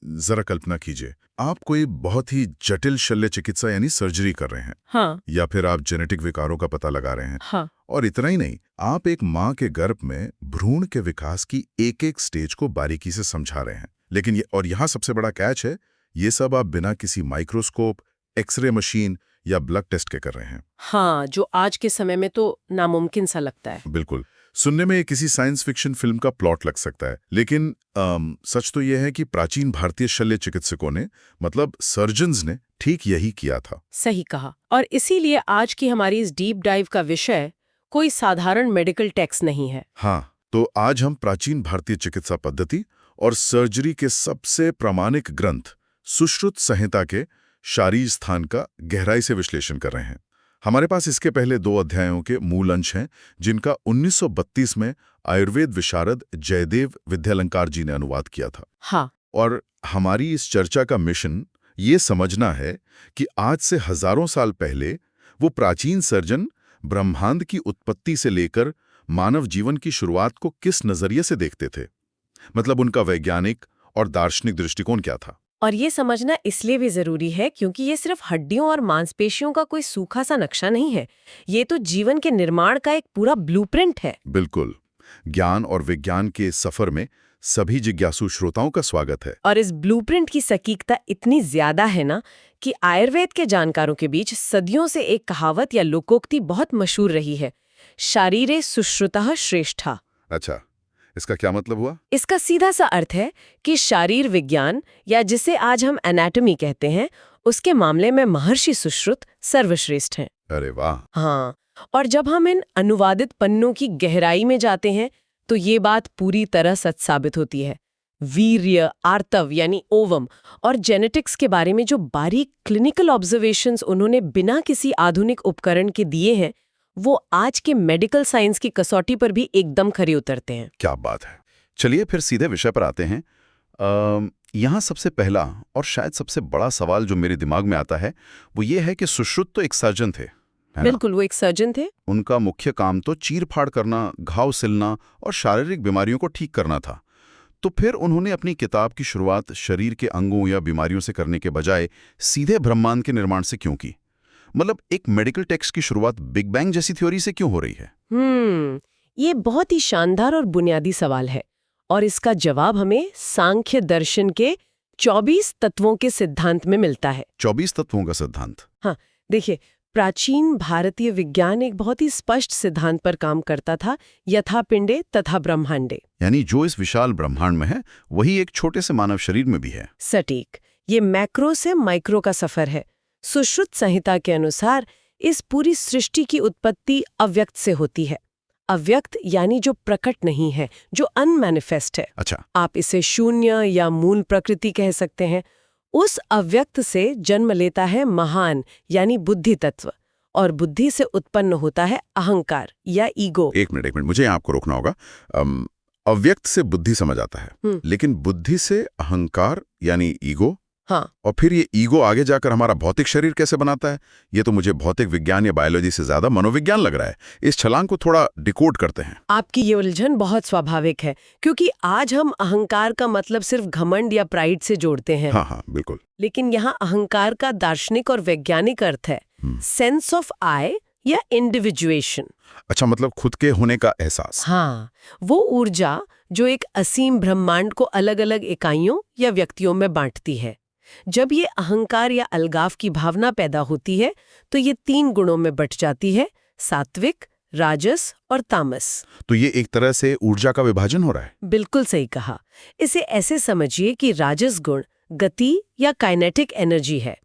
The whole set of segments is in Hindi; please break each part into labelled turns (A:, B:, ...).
A: जरा कल्पना कीजिए, आप कोई बहुत ही जटिल शल्य चिकित्सा यानी सर्जरी कर रहे हैं।
B: हाँ।
A: या फिर आप जेनेटिक विकारों का पता लगा रहे हैं।
B: हाँ।
A: और इतना ही नहीं, आप एक माँ के गर्भ में भ्रूण के विकास की एक एक स्टेज को बारीकी से समझा रहे हैं। लेकिन यहाँ सबसे बड़ा कैच है, ये सब आप बिना किसी माइक्रोस्कोप, एक्सरे मशीन या ब्लड टेस्ट के कर रहे हैं।
B: हाँ, जो आज के समय में तो नामुमकिन सा लगता है।
A: बिल्कुल। सुनने में किसी साइंस फिक्शन फिल्म का प्लॉट लग सकता है, लेकिन सच तो यह है कि प्राचीन भारतीय शल्य चिकित्सकों ने, मतलब सर्जन्स ने, ठीक यही किया था।
B: सही कहा। और इसीलिए आज की हमारी इस डीप डाइव का विषय कोई साधारण मेडिकल टेक्स्ट नहीं है।
A: हाँ, तो आज हम प्राचीन भारतीय चिकित्सा पद्धति और सर्जरी के सबसे प्रामाणिक ग्रंथ सुश्रुत संहिता के शारीर स्थान का गहराई से विश्लेषण कर रहे हैं। हमारे पास इसके पहले 2 अध्यायों के मूल अंश हैं, जिनका 1932 में आयुर्वेद विशारद जयदेव विद्यालंकार जी ने अनुवाद किया था।
B: हाँ।
A: और हमारी इस चर्चा का मिशन ये समझना है कि आज से हजारों साल पहले वो प्राचीन सर्जन ब्रह्मांड की उत्पत्ति से लेकर मानव जीवन की शुरुआत को किस नजरिए से देखते थे। मतलब उनका वैज्ञानिक और दार्शनिक दृष्टिकोण क्या था।
B: और ये समझना इसलिए भी जरूरी है क्योंकि ये सिर्फ हड्डियों और मांसपेशियों का कोई सूखा सा नक्शा नहीं है। ये तो जीवन के निर्माण का एक पूरा ब्लूप्रिंट है।
A: बिल्कुल। ज्ञान और विज्ञान के इस सफर में सभी जिज्ञासु श्रोताओं का स्वागत है।
B: और इस ब्लूप्रिंट की सटीकता इतनी ज्यादा है ना कि आयुर्वेद के जानकारों के बीच सदियों से एक कहावत या लोकोक्ति बहुत मशहूर रही है, शारीरे सुश्रुतः श्रेष्ठा।
A: अच्छा, इसका क्या मतलब हुआ?
B: इसका सीधा सा अर्थ है कि शारीर विज्ञान, या जिसे आज हम एनाटॉमी कहते हैं, उसके मामले में महर्षि सुश्रुत सर्वश्रेष्ठ हैं।
A: अरे वाह।
B: हाँ, और जब हम इन अनुवादित पन्नों की गहराई में जाते हैं तो ये बात पूरी तरह सच साबित होती है। वीर्य, आर्तव यानी ओवम और जेनेटिक्स के बारे में जो बारीक क्लिनिकल ऑब्जर्वेशंस उन्होंने बिना किसी आधुनिक उपकरण के दिए हैं, वो आज के मेडिकल साइंस की कसौटी पर भी एकदम खरे उतरते हैं।
A: क्या बात है। चलिए फिर सीधे विषय पर आते हैं। यहाँ सबसे पहला और शायद सबसे बड़ा सवाल जो मेरे दिमाग में आता है वो ये है कि सुश्रुत तो एक सर्जन थे।
B: बिल्कुल, वो एक सर्जन थे।
A: उनका मुख्य काम तो चीर-फाड़ करना, घाव सिलना और शारीरिक बीमारियों को ठीक करना था। तो फिर उन्होंने अपनी किताब की शुरुआत शरीर के अंगों या बीमारियों से करने के बजाय सीधे ब्रह्मांड के निर्माण से क्यों की? मतलब एक मेडिकल टेक्स्ट की शुरुआत बिग बैंग जैसी थ्योरी से क्यों हो रही है?
B: ये बहुत ही शानदार और बुनियादी सवाल है और इसका जवाब हमें सांख्य दर्शन के 24 तत्वों के सिद्धांत में मिलता है।
A: 24 तत्वों का सिद्धांत?
B: हाँ, देखिए, प्राचीन भारतीय विज्ञान एक बहुत ही स्पष्ट सिद्धांत पर काम करता था, यथा पिंडे तथा ब्रह्मांडे।
A: यानी जो इस विशाल ब्रह्मांड में है वही एक छोटे से मानव शरीर में भी है।
B: सटीक। ये मैक्रो से माइक्रो का सफर है। सुश्रुत संहिता के अनुसार इस पूरी सृष्टि की उत्पत्ति अव्यक्त से होती है। अव्यक्त यानी जो प्रकट नहीं है, जो अनमैनिफेस्ट है।
A: अच्छा।
B: आप इसे शून्य या मूल प्रकृति कह सकते हैं। उस अव्यक्त से जन्म लेता है महान यानी बुद्धि तत्व, और बुद्धि से उत्पन्न होता है अहंकार या ईगो।
A: एक मिनट, मुझे यहाँ आपको रोकना होगा। अव्यक्त से बुद्धि समझ आता है, लेकिन बुद्धि से अहंकार यानी ईगो।
B: हाँ।
A: और फिर ये ईगो आगे जाकर हमारा भौतिक शरीर कैसे बनाता है? ये तो मुझे भौतिक विज्ञान या बायोलॉजी से ज्यादा मनोविज्ञान लग रहा है। इस छलांग को थोड़ा डिकोड करते हैं।
B: आपकी ये उलझन बहुत स्वाभाविक है, क्योंकि आज हम अहंकार का मतलब सिर्फ घमंड या प्राइड से जोड़ते हैं।
A: हाँ, बिल्कुल।
B: लेकिन यहाँ अहंकार का दार्शनिक और वैज्ञानिक अर्थ है सेंस ऑफ आई या इंडिविजुएशन।
A: अच्छा, मतलब खुद के होने का एहसास।
B: हाँ, वो ऊर्जा जो एक असीम ब्रह्मांड को अलग अलग इकाइयों या व्यक्तियों में बांटती है। जब ये अहंकार या अलगाव की भावना पैदा होती है तो ये 3 गुणों में बंट जाती है, सात्विक, राजस और तामस।
A: तो ये एक तरह से ऊर्जा का विभाजन हो रहा है।
B: बिल्कुल सही कहा। इसे ऐसे समझिए कि राजस गुण गति या काइनेटिक एनर्जी है,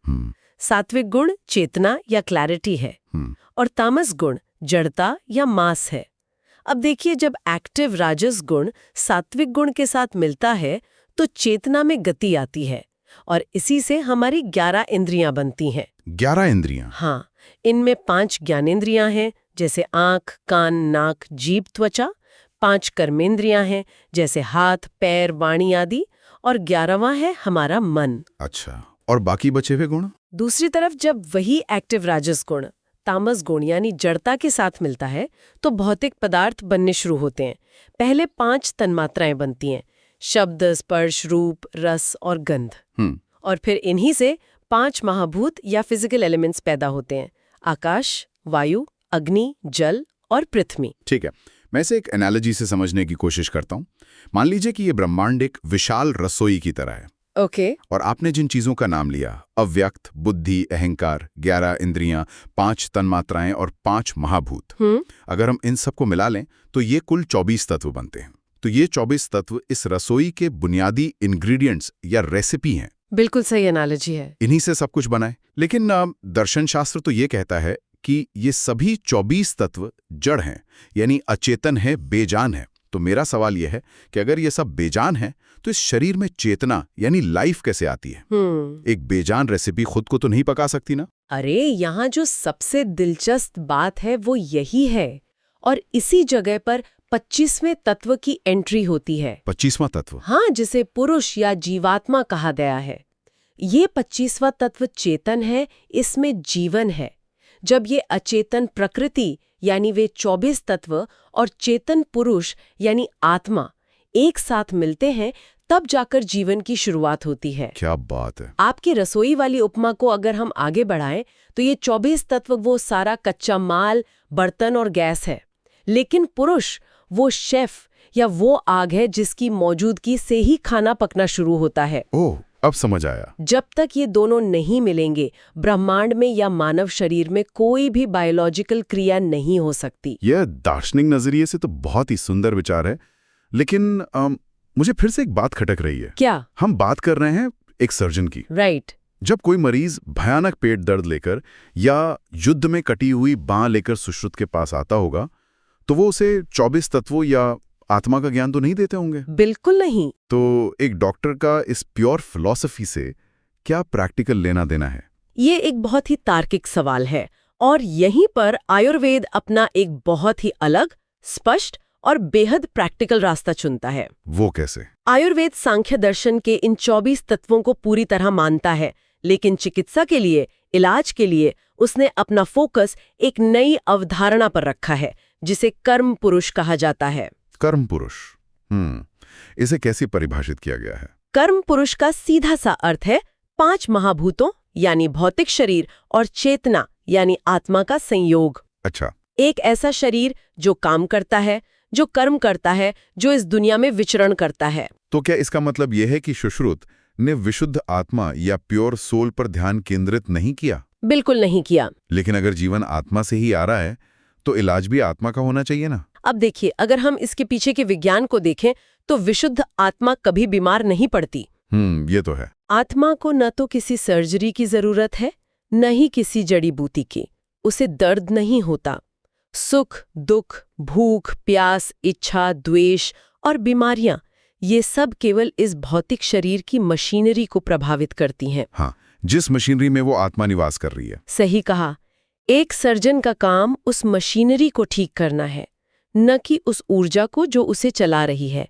B: सात्विक गुण चेतना या क्लैरिटी है, और तामस गुण जड़ता या मास है। अब देखिए, जब एक्टिव राजस गुण सात्विक गुण के साथ मिलता है तो चेतना में गति आती है, और इसी से हमारी 11 इंद्रियां बनती हैं।
A: 11 इंद्रियां?
B: हाँ, इनमें 5 ज्ञानेंद्रियां हैं, जैसे आंख, कान, नाक, जीभ, त्वचा। 5 कर्मेंद्रियां हैं, जैसे हाथ, पैर, वाणी आदि, और 11वां है हमारा मन।
A: अच्छा, और बाकी बचे हुए गुण?
B: दूसरी तरफ जब वही एक्टिव राजस गुण तामस गुण यानी जड़ता के साथ मिलता है तो भौतिक पदार्थ बनने शुरू होते हैं। पहले 5 तन्मात्राएं बनती हैं, शब्द, स्पर्श, रूप, रस और गंध। और फिर इन्हीं से 5 महाभूत या फिजिकल एलिमेंट्स पैदा होते हैं: आकाश, वायु, अग्नि, जल और पृथ्वी।
C: ठीक है, मैं इसे एक एनालॉजी से समझने की कोशिश करता हूँ। मान लीजिए कि ये ब्रह्मांड एक विशाल रसोई की तरह है।
B: ओके।
C: और आपने जिन चीजों का नाम लिया, अव्यक्त, बुद्धि, अहंकार, 11 इंद्रियां, 5 तन्मात्राएं और 5 महाभूत, अगर हम इन सबको मिला लें तो ये कुल 24 तत्व बनते हैं। तो ये 24 तत्व इस रसोई के बुनियादी इंग्रेडिएंट्स या रेसिपी हैं।
B: बिल्कुल सही एनालॉजी है।
C: इन्हीं से सब कुछ बना है। लेकिन दर्शन शास्त्र तो ये कहता है कि ये सभी 24 तत्व जड़ हैं, यानी अचेतन है, बेजान है। तो मेरा सवाल यह है कि अगर ये सब बेजान है तो इस शरीर में चेतना यानी लाइफ कैसे आती है? एक बेजान रेसिपी खुद को तो नहीं पका सकती ना?
B: अरे यहाँ जो सबसे दिलचस्प बात है वो यही है, और इसी जगह पर 25वें तत्व की एंट्री होती है।
C: 25वां तत्व?
B: हाँ, जिसे पुरुष या जीवात्मा कहा गया है। ये 25वां तत्व चेतन है, इसमें जीवन है। जब ये अचेतन प्रकृति यानी वे 24 तत्व और चेतन पुरुष यानी आत्मा एक साथ मिलते हैं, तब जाकर जीवन की शुरुआत होती है।
C: क्या बात है!
B: आपकी रसोई वाली उपमा को अगर हम आगे बढ़ाएं तो ये 24 तत्व वो सारा कच्चा माल, बर्तन और गैस है, लेकिन पुरुष वो शेफ या वो आग है जिसकी मौजूदगी से ही खाना पकना शुरू होता है।
C: ओह, अब समझ आया।
B: जब तक ये दोनों नहीं मिलेंगे, ब्रह्मांड में या मानव शरीर में कोई भी बायोलॉजिकल क्रिया नहीं हो सकती।
C: यह दार्शनिक नजरिए से तो बहुत ही सुंदर विचार है, लेकिन मुझे फिर से एक बात खटक रही है।
B: क्या?
C: हम बात कर रहे हैं एक सर्जन की।
B: राइट।
C: जब कोई मरीज भयानक पेट दर्द लेकर या युद्ध में कटी हुई बांह लेकर सुश्रुत के पास आता होगा, तो वो उसे 24 तत्वों या आत्मा का ज्ञान तो नहीं देते होंगे?
B: बिल्कुल नहीं।
C: तो एक डॉक्टर का इस प्योर फिलॉसफी से क्या प्रैक्टिकल लेना देना है?
B: ये एक बहुत ही तार्किक सवाल है, और यहीं पर आयुर्वेद अपना एक बहुत ही अलग, स्पष्ट और बेहद प्रैक्टिकल रास्ता चुनता है।
C: वो कैसे?
B: आयुर्वेद सांख्य दर्शन के इन 24 तत्वों को पूरी तरह मानता है, लेकिन चिकित्सा के लिए, इलाज के लिए उसने अपना फोकस एक नई अवधारणा पर रखा है, जिसे कर्म पुरुष कहा जाता है।
C: कर्म पुरुष? इसे कैसे परिभाषित किया गया है?
B: कर्म पुरुष का सीधा सा अर्थ है 5 महाभूतों यानी भौतिक शरीर और चेतना यानी आत्मा का संयोग।
C: अच्छा।
B: एक ऐसा शरीर जो काम करता है, जो कर्म करता है, जो इस दुनिया में विचरण करता है।
C: तो क्या इसका मतलब यह है कि सुश्रुत ने विशुद्ध आत्मा या प्योर सोल पर ध्यान केंद्रित नहीं किया?
B: बिल्कुल नहीं किया।
C: लेकिन अगर जीवन आत्मा से ही आ रहा है तो इलाज भी आत्मा का होना चाहिए ना?
B: अब देखिए, अगर हम इसके पीछे के विज्ञान को देखें तो विशुद्ध आत्मा कभी बीमार नहीं पड़ती।
C: ये तो है।
B: आत्मा को न तो किसी सर्जरी की जरूरत है, न ही किसी जड़ी बूटी की। उसे दर्द नहीं होता। सुख, दुख, भूख, प्यास, इच्छा, द्वेष और बीमारियां, ये सब केवल इस भौतिक शरीर की मशीनरी को प्रभावित करती हैं।
C: हाँ, जिस मशीनरी में वो आत्मा निवास कर रही है।
B: सही कहा। एक सर्जन का काम उस मशीनरी को ठीक करना है, न कि उस ऊर्जा को जो उसे चला रही है।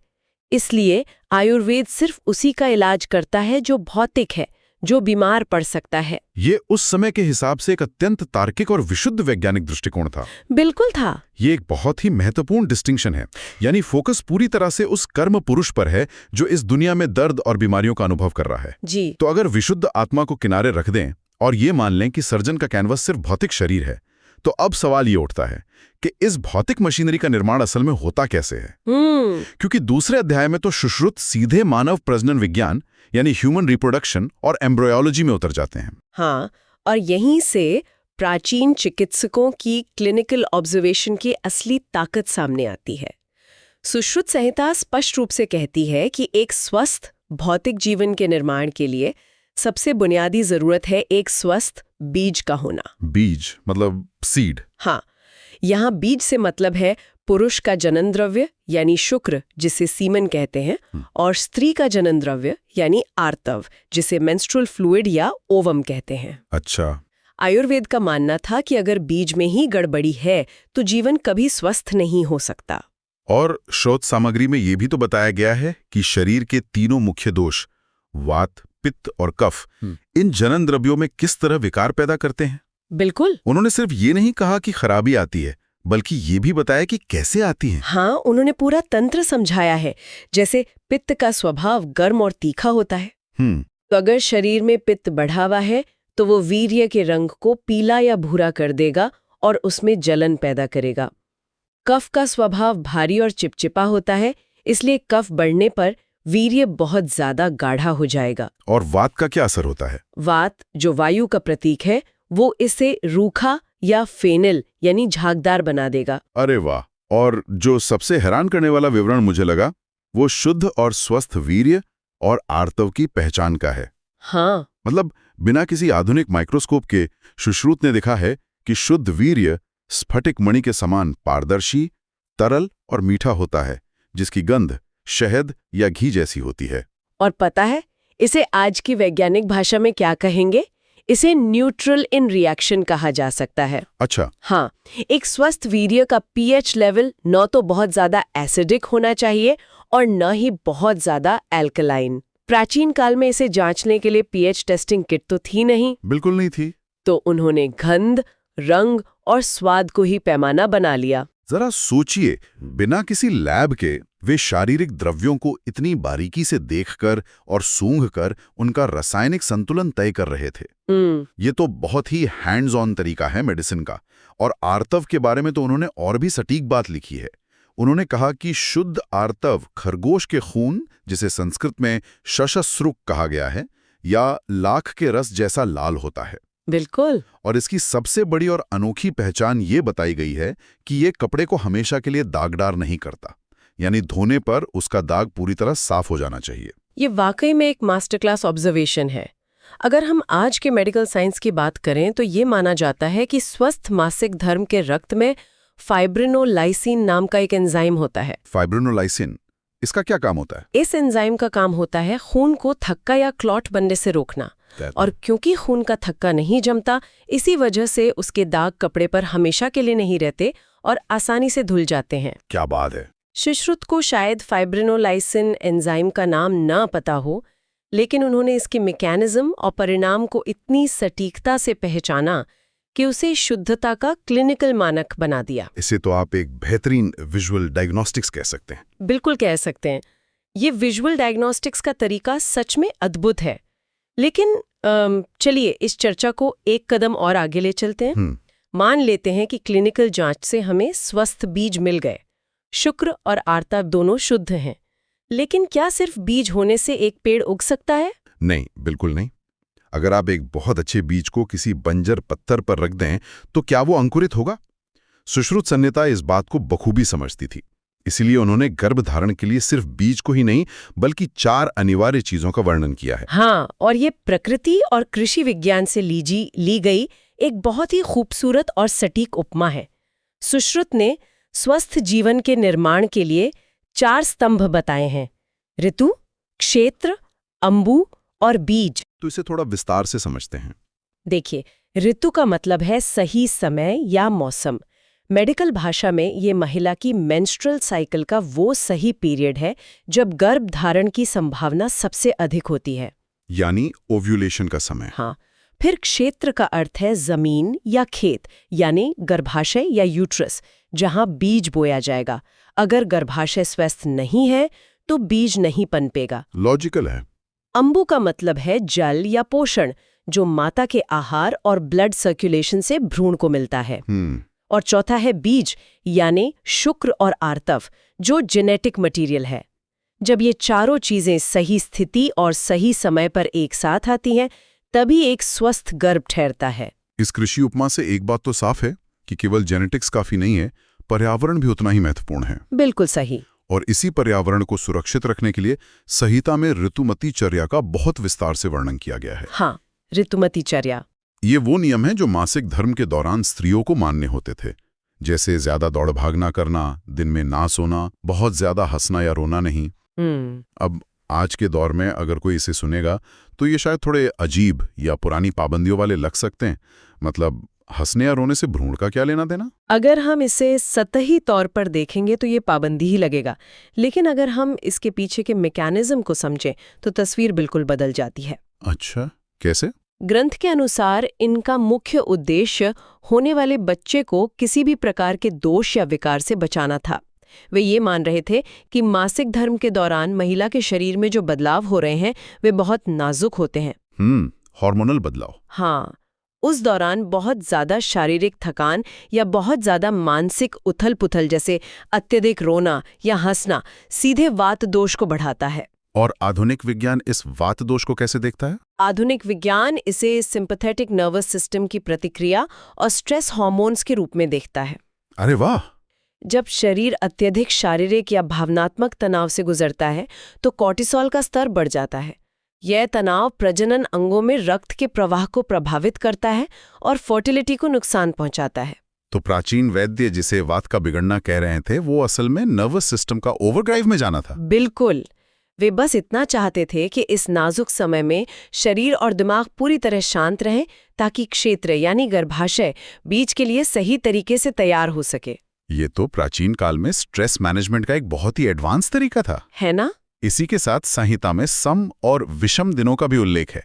B: इसलिए आयुर्वेद सिर्फ उसी का इलाज करता है जो भौतिक है, जो बीमार पड़ सकता है।
C: ये उस समय के हिसाब से एक अत्यंत तार्किक और विशुद्ध वैज्ञानिक दृष्टिकोण था।
B: बिल्कुल था।
C: ये एक बहुत ही महत्वपूर्ण डिस्टिंक्शन है, यानी फोकस पूरी तरह से उस कर्म पुरुष पर है जो इस दुनिया में दर्द और बीमारियों का अनुभव कर रहा है।
B: जी।
C: तो अगर विशुद्ध आत्मा को किनारे रख दें और ये मान लें कि सर्जन का कैनवस सिर्फ भौतिक शरीर है, तो अब सवाल ये उठता है कि इस भौतिक मशीनरी का निर्माण असल में होता कैसे है? क्योंकि दूसरे अध्याय में तो सुश्रुत सीधे मानव प्रजनन विज्ञान यानी ह्यूमन रिप्रोडक्शन और एम्ब्रियोलॉजी में उतर जाते हैं।
B: हाँ, और यहीं से प्राचीन चिकित्सकों की क्लिनिकल ऑब्जर्वेशन की असली ताकत सामने आती है। सुश्रुत संहिता स्पष्ट रूप से कहती है कि एक स्वस्थ भौतिक जीवन के निर्माण के लिए सबसे बुनियादी जरूरत है एक स्वस्थ बीज का होना।
C: बीज मतलब सीड?
B: हाँ, यहाँ बीज से मतलब है पुरुष का जनन द्रव्य यानी शुक्र, जिसे सीमन कहते हैं, और स्त्री का जनन द्रव्य यानी आर्तव, जिसे मेंस्ट्रुअल फ्लूइड या ओवम कहते हैं।
C: अच्छा।
B: आयुर्वेद का मानना था कि अगर बीज में ही गड़बड़ी है तो जीवन कभी स्वस्थ नहीं हो सकता।
C: और शोध सामग्री में ये भी तो बताया गया है कि शरीर के तीनों मुख्य दोष वात, पित्त और कफ इन जनन द्रव्यों में किस तरह विकार पैदा करते हैं।
B: बिल्कुल।
C: उन्होंने सिर्फ ये नहीं कहा कि खराबी आती है, बल्कि ये भी बताया कि कैसे आती हैं।
B: हाँ, उन्होंने पूरा तंत्र समझाया है। जैसे पित्त का स्वभाव गर्म और तीखा होता है, तो अगर शरीर में पित्त बढ़ा हुआ है तो वो वीर्य के रंग को पीला या भूरा कर देगा और उसमें जलन पैदा करेगा। कफ का स्वभाव भारी और चिपचिपा होता है, इसलिए कफ बढ़ने पर वीर्य बहुत ज्यादा गाढ़ा हो जाएगा।
C: और वात का क्या असर होता है?
B: वात, जो वायु का प्रतीक है, वो इसे रूखा या फेनिल यानी झागदार बना देगा।
C: अरे वाह! और जो सबसे हैरान करने वाला विवरण मुझे लगा, वो शुद्ध और स्वस्थ वीर्य और आर्तव की पहचान का है।
B: हाँ,
C: मतलब बिना किसी आधुनिक माइक्रोस्कोप के सुश्रुत ने देखा है कि शुद्ध वीर्य स्फटिक मणि के समान पारदर्शी, तरल और मीठा होता है, जिसकी गंध शहद या घी जैसी होती है।
B: और पता है इसे आज की वैज्ञानिक भाषा में क्या कहेंगे? इसे न्यूट्रल इन रिएक्शन कहा जा सकता है।
C: अच्छा।
B: हाँ, एक स्वस्थ वीर्य का पीएच लेवल न तो बहुत ज्यादा एसिडिक होना चाहिए और न ही बहुत ज्यादा एल्कलाइन। प्राचीन काल में इसे जांचने के लिए पीएच टेस्टिंग किट तो थी नहीं।
C: बिल्कुल नहीं थी।
B: तो उन्होंने गंध, रंग और स्वाद को ही पैमाना बना लिया।
C: जरा सोचिए, बिना किसी लैब के वे शारीरिक द्रव्यों को इतनी बारीकी से देखकर और सूंघकर उनका रासायनिक संतुलन तय कर रहे थे। ये तो बहुत ही हैंड्स ऑन तरीका है मेडिसिन का। और आर्तव के बारे में तो उन्होंने और भी सटीक बात लिखी है। उन्होंने कहा कि शुद्ध आर्तव खरगोश के खून, जिसे संस्कृत में शशस्रुक कहा गया है, या लाख के रस जैसा लाल होता है।
B: बिल्कुल।
C: और इसकी सबसे बड़ी और अनोखी पहचान ये बताई गई है कि ये कपड़े को हमेशा के लिए दागदार नहीं करता, यानी धोने पर उसका दाग पूरी तरह साफ हो जाना चाहिए।
B: ये वाकई में एक मास्टर क्लास ऑब्जर्वेशन है। अगर हम आज के मेडिकल साइंस की बात करें तो ये माना जाता है कि स्वस्थ मासिक धर्म के रक्त में फाइब्रिनोलाइसिन नाम का एक एंजाइम होता है।
C: फाइब्रिनोलाइसिन, इसका क्या काम होता है?
B: इस एंजाइम का काम होता है खून को थक्का या क्लॉट बनने से रोकना। और क्योंकि खून का थक्का नहीं जमता, इसी वजह से उसके दाग कपड़े पर हमेशा के लिए नहीं रहते और आसानी से धुल जाते हैं।
C: क्या बात है!
B: सुश्रुत को शायद फाइब्रिनोलाइसिन एंजाइम का नाम ना पता हो, लेकिन उन्होंने इसके मैकेनिज्म और परिणाम को इतनी सटीकता से पहचाना कि उसे शुद्धता का क्लिनिकल मानक बना दिया।
C: इसे तो आप एक बेहतरीन विजुअल डायग्नोस्टिक्स कह सकते हैं।
B: बिल्कुल कह सकते हैं। ये विजुअल डायग्नोस्टिक्स का तरीका सच में अद्भुत है। लेकिन चलिए इस चर्चा को एक कदम और आगे ले चलते हैं। मान लेते हैं कि क्लिनिकल जांच से हमें स्वस्थ बीज मिल गए, शुक्र और आर्तव दोनों शुद्ध हैं। लेकिन क्या सिर्फ बीज होने से एक पेड़ उग सकता है?
C: नहीं, बिल्कुल नहीं। अगर आप एक बहुत अच्छे बीज को किसी बंजर पत्थर पर रख दें तो क्या वो अंकुरित होगा? सुश्रुत संहिता इस बात को बखूबी समझती थी। इसीलिए उन्होंने गर्भधारण के लिए सिर्फ बीज को ही नहीं बल्कि 4 अनिवार्य चीजों का वर्णन किया है।
B: हाँ, और ये प्रकृति और कृषि विज्ञान से ली गई एक बहुत ही खूबसूरत और सटीक उपमा है। सुश्रुत ने स्वस्थ जीवन के निर्माण के लिए 4 स्तंभ बताए हैं: ऋतु, क्षेत्र, अंबु और बीज।
C: तो इसे थोड़ा विस्तार से समझते हैं।
B: देखिए, ऋतु का मतलब है सही समय या मौसम। मेडिकल भाषा में ये महिला की मेंस्ट्रुअल साइकिल का वो सही पीरियड है जब गर्भ धारण की संभावना सबसे अधिक होती है,
C: यानी ओव्यूलेशन का समय।
B: हाँ। फिर क्षेत्र का अर्थ है जमीन या खेत, यानी गर्भाशय या यूट्रस, जहां बीज बोया जाएगा। अगर गर्भाशय स्वस्थ नहीं है तो बीज नहीं पनपेगा।
C: लॉजिकल है।
B: अंबु का मतलब है जल या पोषण, जो माता के आहार और ब्लड सर्कुलेशन से भ्रूण को मिलता है। और चौथा है बीज, यानी शुक्र और आर्तव, जो जेनेटिक मटेरियल है। जब ये चारों चीजें सही स्थिति और सही समय पर एक साथ आती हैं, तभी एक स्वस्थ गर्भ ठहरता है।
C: इस कृषि उपमा से एक बात तो साफ है कि केवल जेनेटिक्स काफी नहीं है, पर्यावरण भी उतना ही महत्वपूर्ण है।
B: बिल्कुल सही।
C: और इसी पर्यावरण को सुरक्षित रखने के लिए संहिता में ऋतुमती चर्या का बहुत विस्तार से वर्णन किया गया है।
B: हाँ, ऋतुमती चर्या।
C: ये वो नियम है जो मासिक धर्म के दौरान स्त्रियों को मानने होते थे, जैसे ज्यादा दौड़ भाग ना करना, दिन में ना सोना, बहुत ज्यादा हंसना या रोना नहीं। अब आज के दौर में अगर कोई इसे सुनेगा तो ये शायद थोड़े अजीब या पुरानी पाबंदियों वाले लग सकते हैं। मतलब हंसने या रोने से भ्रूण का क्या लेना देना?
B: अगर हम इसे सतही तौर पर देखेंगे तो ये पाबंदी ही लगेगा, लेकिन अगर हम इसके पीछे के मैकेनिज्म को समझें तो तस्वीर बिल्कुल बदल जाती है।
C: अच्छा, कैसे?
B: ग्रंथ के अनुसार इनका मुख्य उद्देश्य होने वाले बच्चे को किसी भी प्रकार के दोष या विकार से बचाना था। वे ये मान रहे थे कि मासिक धर्म के दौरान महिला के शरीर में जो बदलाव हो रहे हैं वे बहुत नाजुक होते हैं।
C: हार्मोनल बदलाव।
B: हाँ, उस दौरान बहुत ज्यादा शारीरिक थकान या बहुत ज्यादा मानसिक उथल-पुथल जैसे अत्यधिक रोना या हंसना सीधे वात दोष को बढ़ाता है।
C: और आधुनिक विज्ञान इस वात दोष को कैसे देखता है?
B: आधुनिक विज्ञान इसे सिंपैथेटिक नर्वस सिस्टम की प्रतिक्रिया और स्ट्रेस हार्मोन्स के रूप में देखता है।
C: अरे वाह!
B: जब शरीर अत्यधिक शारीरिक या भावनात्मक तनाव से गुजरता है तो कॉर्टिसोल का स्तर बढ़ जाता है। यह तनाव प्रजनन अंगों में रक्त के प्रवाह को प्रभावित करता है और फर्टिलिटी को नुकसान पहुंचाता है।
C: तो प्राचीन वैद्य जिसे वात का बिगड़ना कह रहे थे वो असल में नर्वस सिस्टम का ओवरड्राइव में जाना था।
B: बिल्कुल, वे बस इतना चाहते थे कि इस नाजुक समय में शरीर और दिमाग पूरी तरह शांत रहें ताकि क्षेत्र यानी गर्भाशय बीज के लिए सही तरीके से तैयार हो सके।
C: ये तो प्राचीन काल में स्ट्रेस मैनेजमेंट का एक बहुत ही एडवांस तरीका था,
B: है ना?
C: इसी के साथ संहिता में सम और विषम दिनों का भी उल्लेख है।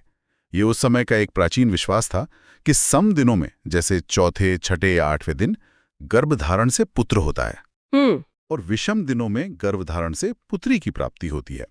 C: ये उस समय का एक प्राचीन विश्वास था कि सम दिनों में, जैसे चौथे, छठे या आठवें दिन, गर्भधारण से पुत्र होता है और विषम दिनों में गर्भधारण से पुत्री की प्राप्ति होती है।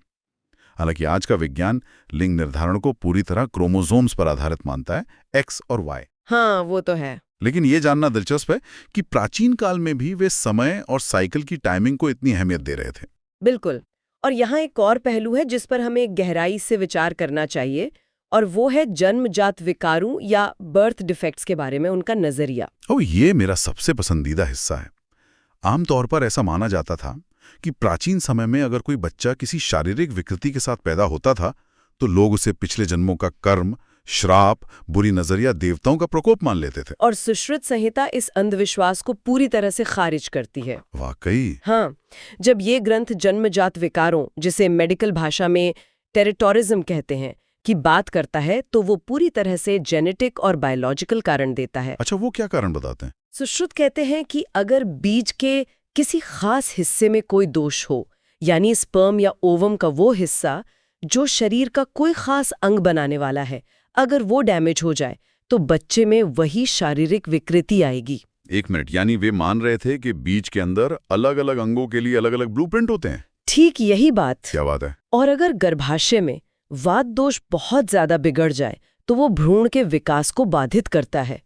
C: हालांकि आज का विज्ञान लिंग निर्धारण को पूरी तरह क्रोमोसोम्स पर आधारित मानता है, एक्स और वाई।
B: हाँ, वो तो है।
C: लेकिन ये जानना दिलचस्प है कि प्राचीन काल में भी वे समय और साइकिल की टाइमिंग को इतनी अहमियत दे रहे थे।
B: बिल्कुल। और यहाँ एक और पहलू है जिस पर हमें गहराई से विचार करना चाहिए, और वो है जन्मजात विकारों या बर्थ डिफेक्ट्स के बारे में उनका नजरिया।
C: ये मेरा सबसे पसंदीदा हिस्सा है। आमतौर पर ऐसा माना जाता था कि प्राचीन समय में अगर कोई बच्चा किसी शारीरिक विकृति के साथ पैदा होता था तो लोग उसे पिछले जन्मों का कर्म, श्राप, बुरी नजर या देवताओं का प्रकोप मान लेते थे।
B: और सुश्रुत संहिता इस अंधविश्वास को पूरी तरह से खारिज करती है।
C: वाकई?
B: हाँ, जब ये ग्रंथ जन्मजात विकारों, जिसे मेडिकल भाषा में टेरिटोरिज्म कहते हैं, की बात करता है तो वो पूरी तरह से जेनेटिक और बायोलॉजिकल कारण देता है।
C: अच्छा, वो क्या कारण बताते हैं?
B: सुश्रुत कहते हैं कि अगर बीज के किसी खास हिस्से में कोई दोष हो, यानी स्पर्म या ओवम का वो हिस्सा जो शरीर का कोई खास अंग बनाने वाला है, अगर वो डैमेज हो जाए तो बच्चे में वही शारीरिक विकृति आएगी।
C: एक मिनट, यानी वे मान रहे थे कि बीज के अंदर अलग अलग अंगों के लिए अलग अलग ब्लूप्रिंट होते हैं?
B: ठीक यही बात।
C: क्या बात है।
B: और अगर गर्भाशय में वात दोष बहुत ज्यादा बिगड़ जाए तो वो भ्रूण के विकास को बाधित करता है।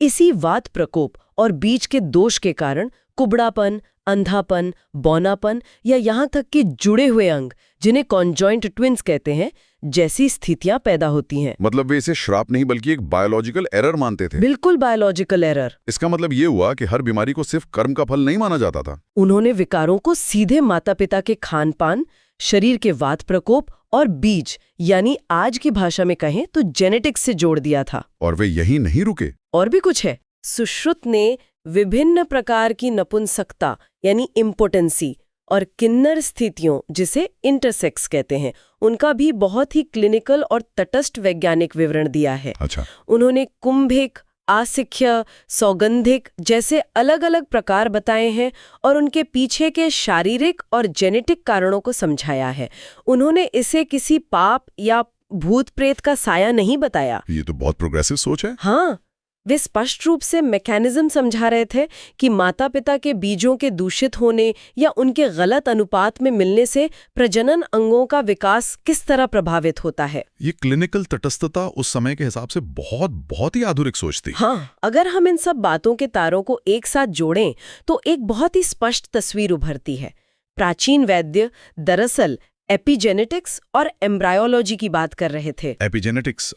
B: इसी वात प्रकोप और बीज के दोष के कारण कुबड़ापन, अंधापन, बौनापन या यहाँ तक कि जुड़े हुए अंग, जिन्हें कॉन्जॉइंट ट्विन्स कहते हैं, जैसी स्थितियां पैदा होती हैं।
C: मतलब वे इसे श्राप नहीं बल्कि एक बायोलॉजिकल एरर मानते थे?
B: बिल्कुल बायोलॉजिकल एरर।
C: इसका मतलब ये हुआ कि हर बीमारी को सिर्फ कर्म का फल नहीं माना जाता था।
B: उन्होंने विकारों को सीधे माता पिता के खान पान, शरीर के वात प्रकोप और बीज, यानी आज की भाषा में कहें तो जेनेटिक्स से जोड़ दिया था।
C: और वे यही नहीं रुके,
B: और भी कुछ है। सुश्रुत ने विभिन्न प्रकार की नपुंसकता यानी इम्पोटेंसी और किन्नर स्थितियों, जिसे इंटरसेक्स कहते हैं, उनका भी बहुत ही क्लिनिकल और तटस्थ वैज्ञानिक विवरण दिया है।
C: अच्छा।
B: उन्होंने कुंभिक, आसिख्य, सौगंधिक जैसे अलग अलग प्रकार बताए हैं और उनके पीछे के शारीरिक और जेनेटिक कारणों को समझाया है। उन्होंने इसे किसी पाप या भूत प्रेत का साया नहीं बताया।
C: ये तो बहुत प्रोग्रेसिव सोच है।
B: हाँ, वे स्पष्ट रूप से मैकेनिज्म समझा रहे थे कि माता पिता के बीजों के दूषित होने या उनके गलत अनुपात में मिलने से प्रजनन अंगों का विकास किस तरह प्रभावित होता है।
C: ये क्लिनिकल तटस्थता उस समय के हिसाब से बहुत ही आधुनिक सोच थी।
B: हाँ, अगर हम इन सब बातों के तारों को एक साथ जोड़ें तो एक बहुत ही स्पष्ट तस्वीर उभरती है। प्राचीन वैद्य दरअसल एपिजेनेटिक्स और एम्ब्रायोलॉजी की बात कर रहे थे।
C: एपिजेनेटिक्स,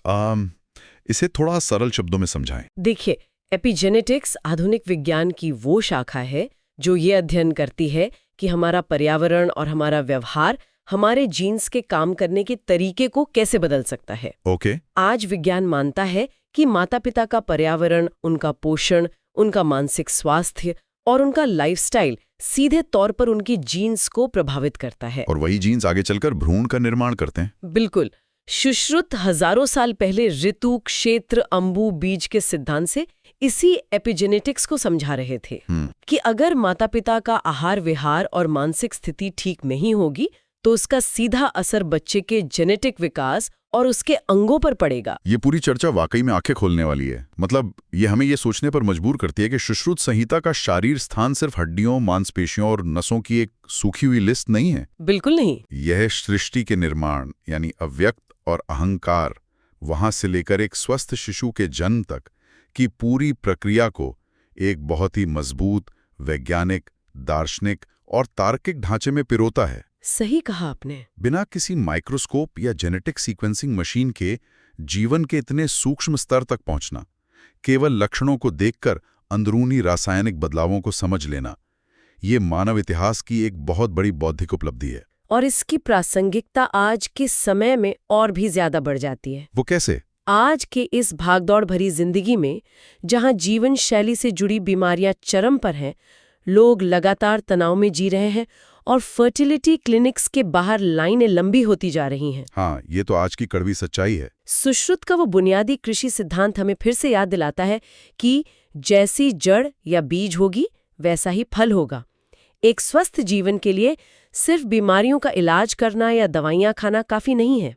C: इसे थोड़ा सरल शब्दों में समझाएं।
B: देखिए, एपिजेनेटिक्स आधुनिक विज्ञान की वो शाखा है जो ये अध्ययन करती है कि हमारा पर्यावरण और हमारा व्यवहार हमारे जीन्स के काम करने के तरीके को कैसे बदल सकता है।
C: ओके।
B: आज विज्ञान मानता है कि माता पिता का पर्यावरण, उनका पोषण, उनका मानसिक स्वास्थ्य और उनका लाइफस्टाइल सीधे तौर पर उनकी जीन्स को प्रभावित करता है।
C: और वही जीन्स आगे चलकर भ्रूण का निर्माण करते हैं।
B: बिल्कुल। सुश्रुत हजारों साल पहले ऋतु, क्षेत्र, अंबु, बीज के सिद्धांत से इसी एपिजेनेटिक्स को समझा रहे थे कि अगर माता पिता का आहार विहार और मानसिक स्थिति ठीक नहीं होगी तो उसका सीधा असर बच्चे के जेनेटिक विकास और उसके अंगों पर पड़ेगा।
C: ये पूरी चर्चा वाकई में आंखें खोलने वाली है। मतलब ये हमें ये सोचने पर मजबूर करती है कि सुश्रुत संहिता का शारीर स्थान सिर्फ हड्डियों, मांसपेशियों और नसों की एक सूखी हुई लिस्ट नहीं है।
B: बिल्कुल नहीं।
C: यह सृष्टि के निर्माण यानी अव्यक्त और अहंकार, वहां से लेकर एक स्वस्थ शिशु के जन्म तक की पूरी प्रक्रिया को एक बहुत ही मजबूत वैज्ञानिक, दार्शनिक और तार्किक ढांचे में पिरोता है।
B: सही कहा आपने।
C: बिना किसी माइक्रोस्कोप या जेनेटिक सीक्वेंसिंग मशीन के जीवन के इतने सूक्ष्म स्तर तक पहुंचना, केवल लक्षणों को देखकर अंदरूनी रासायनिक बदलावों को समझ लेना, ये मानव इतिहास की एक बहुत बड़ी बौद्धिक उपलब्धि है।
B: और इसकी प्रासंगिकता आज के समय में और भी ज्यादा बढ़ जाती है।
C: वो कैसे?
B: आज के इस भागदौड़ भरी जिंदगी में, जहां जीवन शैली से जुड़ी बीमारियां चरम पर हैं, लोग लगातार तनाव में जी रहे हैं और फर्टिलिटी क्लिनिक्स के बाहर लाइनें लंबी होती जा रही हैं।
C: हाँ, ये तो आज की कड़वी सच्चाई है।
B: सुश्रुत का वो बुनियादी कृषि सिद्धांत हमें फिर से याद दिलाता है कि जैसी जड़ या बीज होगी, वैसा ही फल होगा। एक स्वस्थ जीवन के लिए सिर्फ बीमारियों का इलाज करना या दवाइयां खाना काफी नहीं है,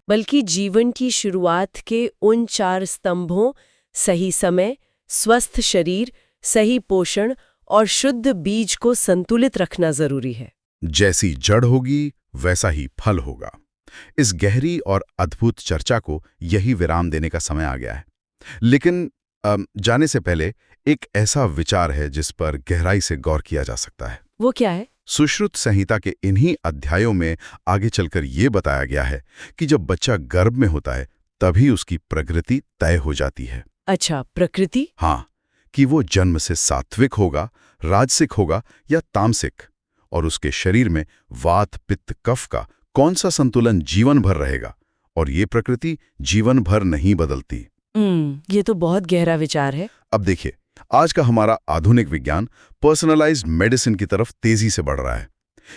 B: बल्कि जीवन की शुरुआत के उन 4 स्तंभों, सही समय, स्वस्थ शरीर, सही पोषण और शुद्ध बीज को संतुलित रखना जरूरी है।
C: जैसी जड़ होगी, वैसा ही फल होगा। इस गहरी और अद्भुत चर्चा को यही विराम देने का समय आ गया है। लेकिन जाने से पहले एक ऐसा विचार है जिस पर गहराई से गौर किया जा सकता है।
B: वो क्या है?
C: सुश्रुत संहिता के इन्हीं अध्यायों में आगे चलकर ये बताया गया है कि जब बच्चा गर्भ में होता है, तभी उसकी प्रकृति तय हो जाती है।
B: अच्छा, प्रकृति?
C: हाँ, कि वो जन्म से सात्विक होगा, राजसिक होगा या तामसिक, और उसके शरीर में वात, पित्त, कफ का कौन सा संतुलन जीवन भर रहेगा। और ये प्रकृति जीवन भर नहीं बदलती।
B: ये तो बहुत गहरा विचार है।
C: अब देखिए, आज का हमारा आधुनिक विज्ञान पर्सनलाइज्ड मेडिसिन की तरफ तेजी से बढ़ रहा है।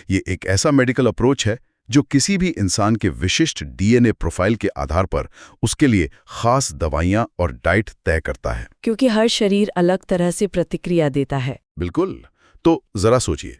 C: ये एक ऐसा मेडिकल अप्रोच है जो किसी भी इंसान के विशिष्ट डीएनए प्रोफाइल के आधार पर उसके लिए खास दवाइयां और डाइट तय करता है।
B: क्योंकि हर शरीर अलग तरह से प्रतिक्रिया देता है।
C: बिल्कुल। तो जरा सोचिए,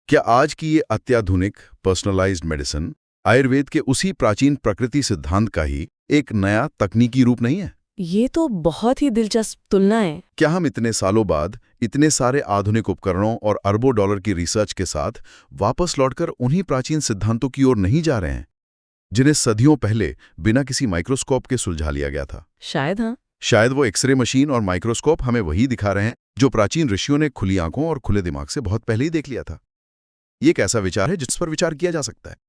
C: क्या आज की ये अत्याधुनिक पर्सनलाइज्ड मेडिसिन आयुर्वेद के उसी प्राचीन प्रकृति सिद्धांत का ही एक नया तकनीकी रूप नहीं है?
B: ये तो बहुत ही दिलचस्प तुलना है।
C: क्या हम इतने सालों बाद इतने सारे आधुनिक उपकरणों और अरबों डॉलर की रिसर्च के साथ वापस लौटकर उन्हीं प्राचीन सिद्धांतों की ओर नहीं जा रहे हैं, जिन्हें सदियों पहले बिना किसी माइक्रोस्कोप के सुलझा लिया गया था?
B: शायद हाँ।
C: शायद वो एक्सरे मशीन और माइक्रोस्कोप हमें वही दिखा रहे हैं जो प्राचीन ऋषियों ने खुली आंखों और खुले दिमाग से बहुत पहले ही देख लिया था। ये एक ऐसा विचार है जिस पर विचार किया जा सकता है।